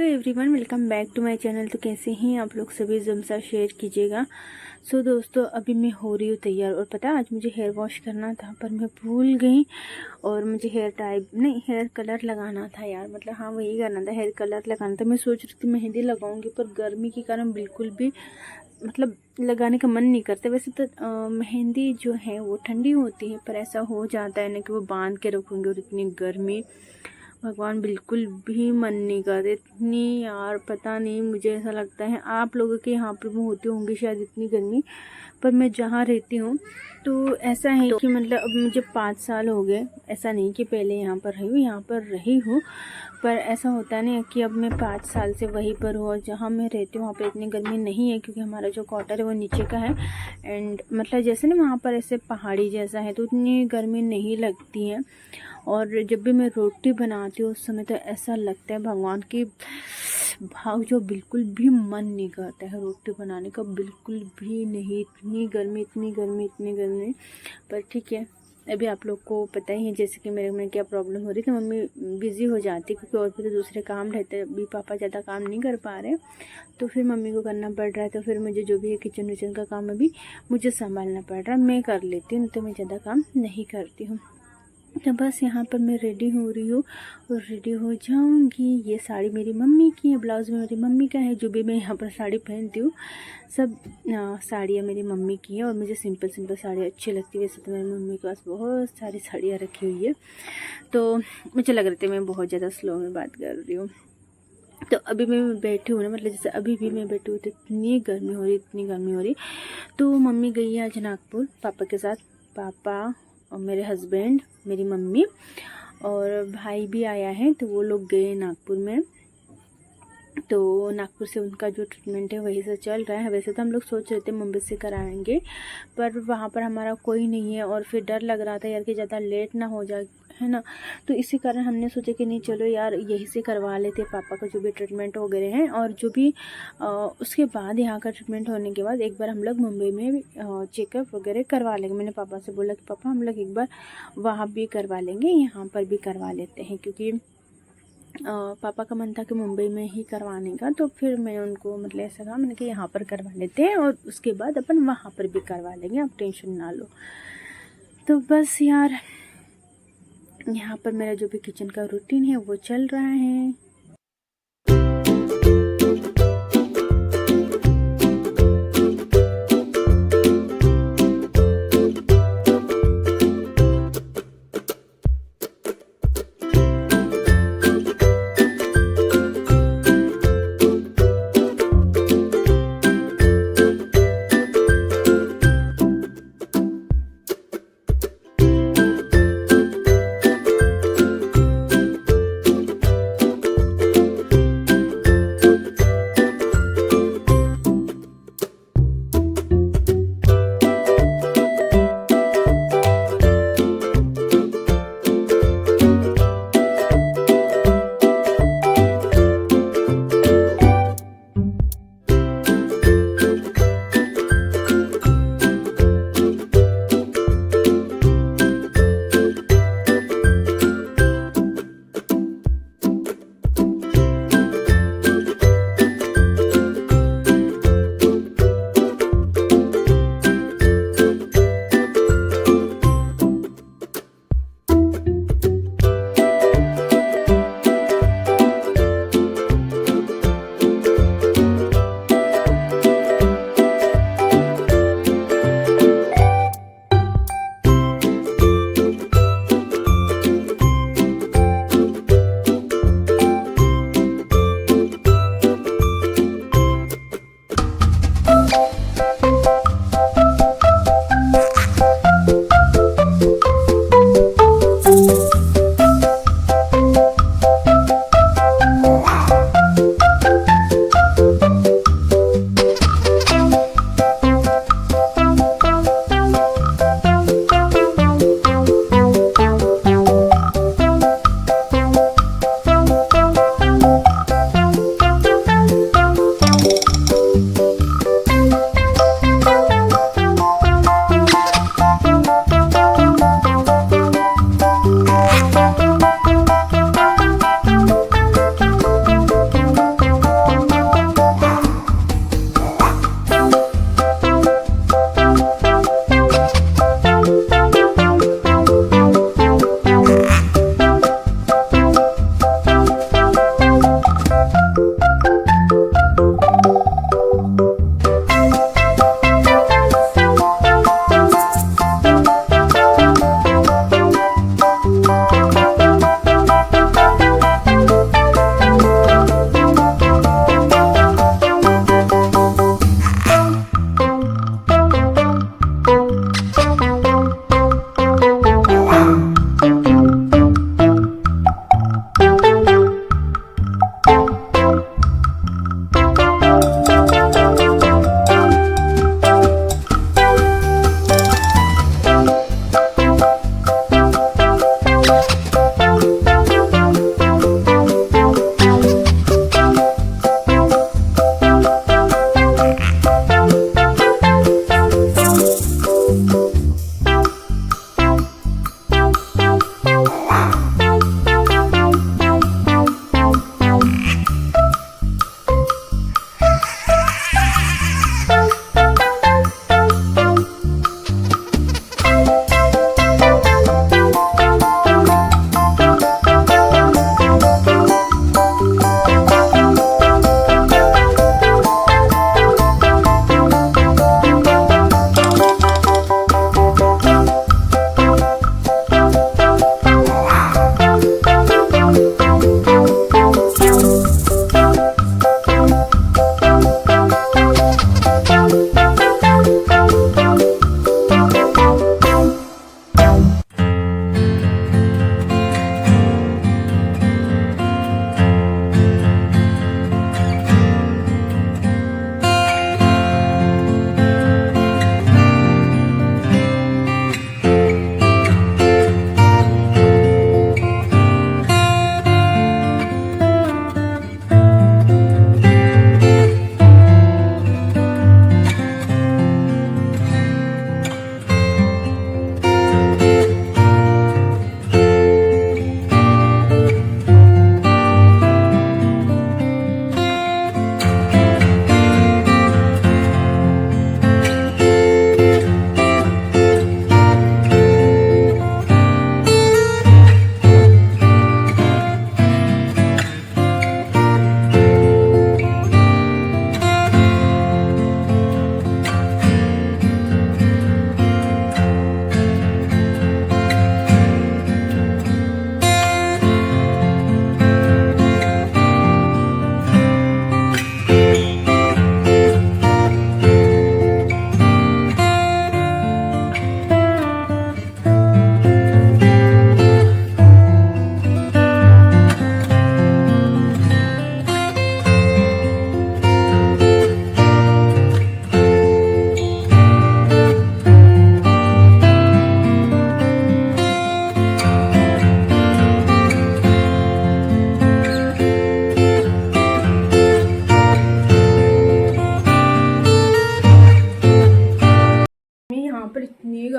Hello everyone, welcome back to my channel. तो कैसे हैं आप लोग सभी, ज़रूर शेयर कीजिएगा। सो दोस्तों, अभी मैं हो रही हूँ तैयार और पता है आज मुझे हेयर वॉश करना था पर मैं भूल गई। और मुझे हेयर कलर लगाना था यार, मतलब हाँ वही करना था, हेयर कलर लगाना था। मैं सोच रही थी मेहंदी लगाऊंगी पर गर्मी के कारण बिल्कुल भी मतलब लगाने का मन नहीं करता। वैसे तो मेहंदी जो है वो ठंडी होती है पर ऐसा हो जाता है ना कि वो बांध के रखूँगी और इतनी गर्मी, भगवान बिल्कुल भी मन नहीं करता इतनी यार। पता नहीं, मुझे ऐसा लगता है आप लोगों के यहाँ पर वो होती होंगी शायद इतनी गर्मी, पर मैं जहाँ रहती हूँ तो ऐसा है कि मतलब अब मुझे 5 साल हो गए। ऐसा नहीं कि पहले यहाँ पर रही हूँ, यहाँ पर रही हूँ, पर ऐसा होता है ना कि अब मैं 5 साल से वहीं पर हूँ और जहाँ मैं रहती हूँ वहाँ पे इतनी गर्मी नहीं है क्योंकि हमारा जो क्वार्टर है वो नीचे का है। एंड मतलब जैसे ना वहाँ पर ऐसे पहाड़ी जैसा है तो इतनी गर्मी नहीं लगती है। और जब भी मैं रोटी बनाती हूँ उस समय तो ऐसा लगता है भगवान की भाग जो बिल्कुल भी मन नहीं करता है रोटी बनाने का, बिल्कुल भी नहीं। इतनी गर्मी इतनी गर्मी इतनी गर्मी। पर ठीक है, अभी आप लोग को पता ही है जैसे कि मेरे में क्या प्रॉब्लम हो रही थी। मम्मी बिज़ी हो जाती क्योंकि और भी तो दूसरे काम रहते हैं, अभी पापा ज़्यादा काम नहीं कर पा रहे तो फिर मम्मी को करना पड़ रहा है। तो फिर मुझे जो भी है किचन विचन का काम अभी मुझे संभालना पड़ रहा है। मैं कर लेती हूँ तो मैं ज़्यादा काम नहीं करती हूँ। तो बस यहाँ पर मैं रेडी हो रही हूँ और रेडी हो जाऊँगी। ये साड़ी मेरी मम्मी की है, ब्लाउज़ में मेरी मम्मी का है। जो भी मैं यहाँ पर साड़ी पहनती हूँ सब साड़ियाँ मेरी मम्मी की है और मुझे सिंपल साड़ी अच्छी लगती है। वैसे तो मेरी मम्मी के पास बहुत सारी साड़ियाँ रखी हुई है, तो मुझे लग रहा था मैं बहुत ज़्यादा स्लो में बात कर रही हूँ। तो अभी मैं बैठी हूँ ना, मतलब जैसे अभी भी मैं बैठी हूँ तो इतनी गर्मी हो रही, इतनी गर्मी हो रही। तो मम्मी गई है आज नागपुर पापा के साथ, पापा और मेरे हस्बैंड, मेरी मम्मी और भाई भी आया है, तो वो लोग गए नागपुर में। तो नागपुर से उनका जो ट्रीटमेंट है वहीं से चल रहा है। वैसे तो हम लोग सोच रहे थे मुंबई से कराएंगे पर वहाँ पर हमारा कोई नहीं है और फिर डर लग रहा था यार कि ज़्यादा लेट ना हो जाए, है ना। तो इसी कारण हमने सोचा कि नहीं चलो यार यहीं से करवा लेते पापा का जो भी ट्रीटमेंट वगैरह हैं। और जो भी उसके बाद यहाँ का ट्रीटमेंट होने के बाद एक बार हम लोग मुंबई में चेकअप वगैरह करवा लेंगे। मैंने पापा से बोला कि पापा हम लोग एक बार वहाँ भी करवा लेंगे, यहाँ पर भी करवा लेते हैं, क्योंकि पापा का मन था कि मुंबई में ही करवाने का। तो फिर मैंने उनको मतलब ऐसा कहा, मैंने कि यहाँ पर करवा लेते हैं और उसके बाद अपन वहाँ पर भी करवा लेंगे, आप टेंशन ना लो। तो बस यार यहाँ पर मेरा जो भी किचन का रूटीन है वो चल रहा है।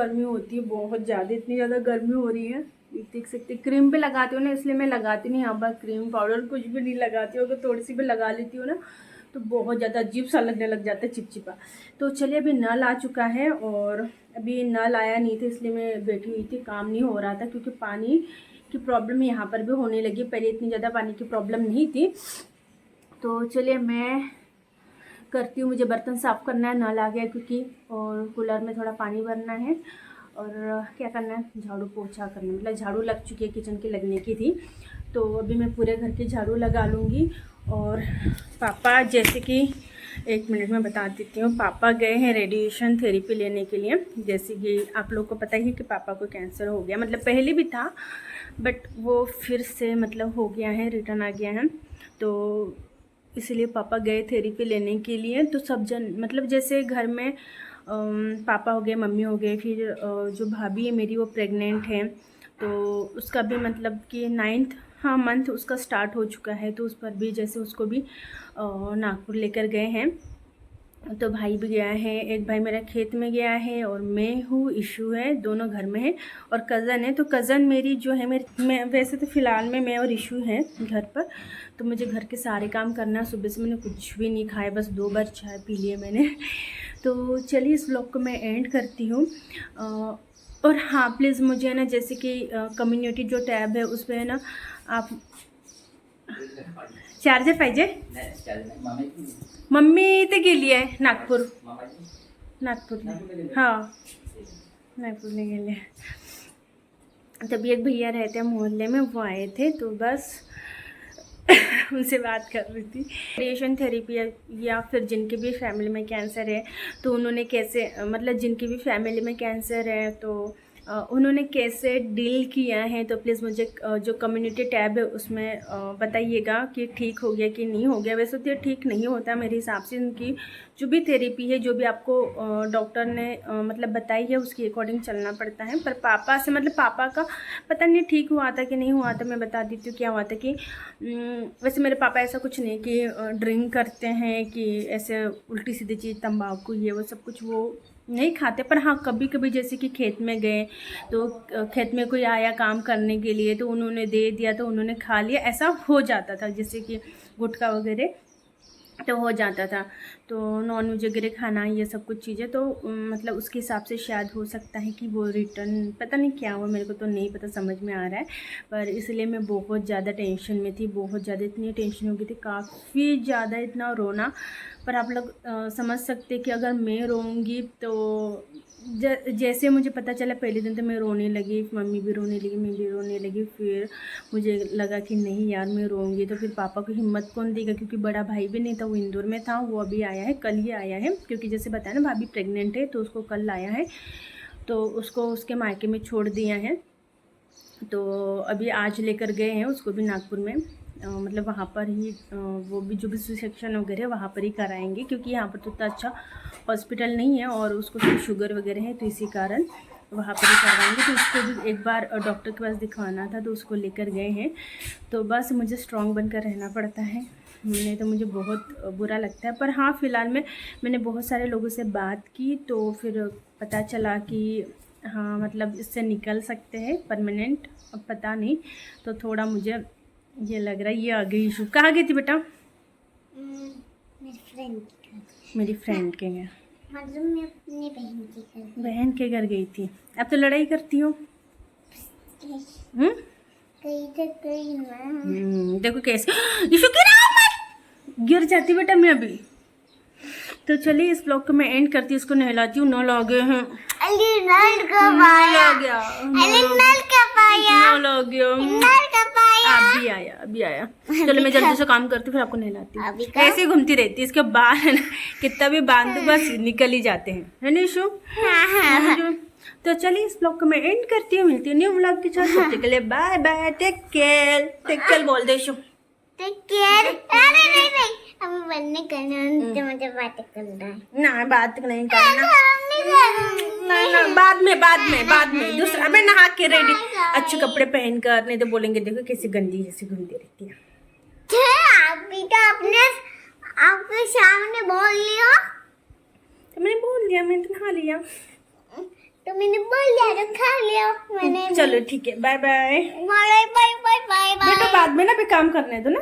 गर्मी होती है बहुत ज़्यादा, इतनी ज़्यादा गर्मी हो रही है देख सकते। क्रीम पे लगाती हूँ ना, इसलिए मैं लगाती नहीं यहाँ पर क्रीम पाउडर कुछ भी नहीं लगाती हूँ। अगर थोड़ी सी भी लगा लेती हूँ ना तो बहुत ज़्यादा अजीब सा लगने लग जाता है, चिपचिपा। तो चलिए अभी नल आ चुका है और अभी नल आया नहीं था इसलिए मैं बैठी हुई थी, काम नहीं हो रहा था क्योंकि पानी की प्रॉब्लम यहाँ पर भी होने लगी। पहले इतनी ज़्यादा पानी की प्रॉब्लम नहीं थी। तो चलिए मैं करती हूँ, मुझे बर्तन साफ़ करना है, नल आ गया क्योंकि, और कूलर में थोड़ा पानी भरना है और क्या करना है, झाड़ू पोछा करना है। मतलब झाड़ू लग चुकी है, किचन की लगने की थी, तो अभी मैं पूरे घर की झाड़ू लगा लूँगी। और पापा जैसे कि 1 मिनट में बता देती हूँ, पापा गए हैं रेडिएशन थेरेपी लेने के लिए। जैसे कि आप लोग को पता ही है कि पापा को कैंसर हो गया, मतलब पहले भी था बट वो फिर से मतलब हो गया है, रिटर्न आ गया है। तो इसलिए पापा गए थेरेपी लेने के लिए। तो सब जन मतलब जैसे घर में पापा हो गए, मम्मी हो गए, फिर जो भाभी है मेरी वो प्रेग्नेंट है, तो उसका भी मतलब कि 9th मंथ उसका स्टार्ट हो चुका है। तो उस पर भी जैसे उसको भी नागपुर लेकर गए हैं। तो भाई भी गया है, एक भाई मेरा खेत में गया है और मैं हूँ, इशू है, दोनों घर में है और कज़न है। तो कज़न मेरी जो है मैं वैसे तो फ़िलहाल में मैं और इशू हैं घर पर। तो मुझे घर के सारे काम करना, सुबह से मैंने कुछ भी नहीं खाया, बस 2 बार चाय पी ली है मैंने। तो चलिए इस व्लॉग को मैं एंड करती हूँ। और हाँ प्लीज़ मुझे है ना, जैसे कि कम्युनिटी जो टैब है उस पर है ना आप चार्जर पाहिजे, मम्मी ते गेली आहे नागपूर, हाँ नागपूरला गेले। तभी एक भैया रहते हैं मोहल्ले में, वो आए थे तो बस उनसे बात कर रही थी। रेडिएशन थेरेपी या फिर जिनके भी फैमिली में कैंसर है तो उन्होंने कैसे, मतलब जिनकी भी फैमिली में कैंसर है तो उन्होंने कैसे डील किया है। तो प्लीज़ मुझे जो कम्युनिटी टैब है उसमें बताइएगा कि ठीक हो गया कि नहीं हो गया। वैसे तो ये ठीक नहीं होता मेरे हिसाब से, उनकी जो भी थेरेपी है, जो भी आपको डॉक्टर ने मतलब बताई है उसके अकॉर्डिंग चलना पड़ता है। पर पापा से मतलब पापा का पता नहीं ठीक हुआ था कि नहीं हुआ था। मैं बता देती हूँ क्या हुआ था कि वैसे मेरे पापा ऐसा कुछ नहीं कि ड्रिंक करते हैं कि ऐसे उल्टी सीधी चीज़, तंबाकू ये वो सब कुछ वो नहीं खाते। पर हाँ कभी कभी जैसे कि खेत में गए तो खेत में कोई आया काम करने के लिए तो उन्होंने दे दिया तो उन्होंने खा लिया, ऐसा हो जाता था। जैसे कि गुटखा वगैरह तो हो जाता था। तो नॉन वेज वगैरह खाना, ये सब कुछ चीज़ें, तो मतलब उसके हिसाब से शायद हो सकता है कि वो रिटर्न, पता नहीं क्या हुआ, मेरे को तो नहीं पता, समझ में आ रहा है। पर इसलिए मैं बहुत ज़्यादा टेंशन में थी, बहुत ज़्यादा, इतनी टेंशन हो गई थी, काफ़ी ज़्यादा, इतना रोना। पर आप लोग समझ सकते कि अगर मैं रोऊंगी तो जैसे मुझे पता चला पहले दिन तो मैं रोने लगी, मम्मी भी रोने लगी, मैं भी रोने लगी। फिर मुझे लगा कि नहीं यार मैं रोऊंगी तो फिर पापा को हिम्मत कौन देगा, क्योंकि बड़ा भाई भी नहीं था, वो इंदौर में था, वो अभी आया है, कल ही आया है। क्योंकि जैसे बताया ना भाभी प्रेग्नेंट है तो उसको कल लाया है, तो उसको उसके मायके में छोड़ दिया है। तो अभी आज लेकर गए हैं उसको भी नागपुर में, मतलब वहाँ पर ही वो भी जो भी सेक्शन वगैरह वहाँ पर ही कराएंगे, क्योंकि यहाँ पर तो इतना अच्छा हॉस्पिटल नहीं है और उसको तो शुगर वगैरह है, तो इसी कारण वहाँ पर ही करवाएंगे। तो उसको भी एक बार डॉक्टर के पास दिखवाना था तो उसको लेकर गए हैं। तो बस मुझे स्ट्रॉन्ग बनकर रहना पड़ता है, नहीं तो मुझे बहुत बुरा लगता है। पर हाँ फ़िलहाल में मैंने बहुत सारे लोगों से बात की तो फिर पता चला कि हाँ मतलब इससे निकल सकते हैं परमानेंट, अब पता नहीं। तो थोड़ा मुझे ये लग रहा है। ये आ गई इशू, कहाँ गई थी बेटा? मेरी फ्रेंड के घर, मतलब मैं अपनी बहन के घर गई थी। अब तो लड़ाई करती हो। देखो कैसे इशू गिर जाती बेटा मैं अभी। तो चलिए इस ब्लॉग को मैं एंड करती हूँ, इसको नहलाती हूँ। 9 लगे हैं, अभी आया अभी आया। चलो मैं जल्दी से काम करती हूँ फिर आपको नहलाती हूँ। ऐसे ही घूमती रहती है, इसके बाल है ना कितना भी बांध दो बस निकल ही जाते हैं, है ना इशू? तो चलिए इस ब्लॉग को मैं एंड करती हूँ, मिलती हूँ न्यू ब्लॉग के साथ। तब तक के लिए बाय बाय, टेक केयर बोल दे इशू। Take care. अरे नहीं हमें बनने करना, मुझे बात करना है ना, बात नहीं करना, नहीं बाद में दूसरा। अबे नहा के रेडी अच्छे कपड़े पहन कर, नहीं तो बोलेंगे देखो कैसी गंदी जैसी घूमती रहती है। अभी तो आपके सामने बोल लिया, तो मैंने बोल दिया, मैंने तो नहा लिया। तो मैंने बोल दिया तो खा लिया मैंने। चलो ठीक है, bye bye bye bye bye bye bye. बेटा, बाद में ना भी काम करने दो ना।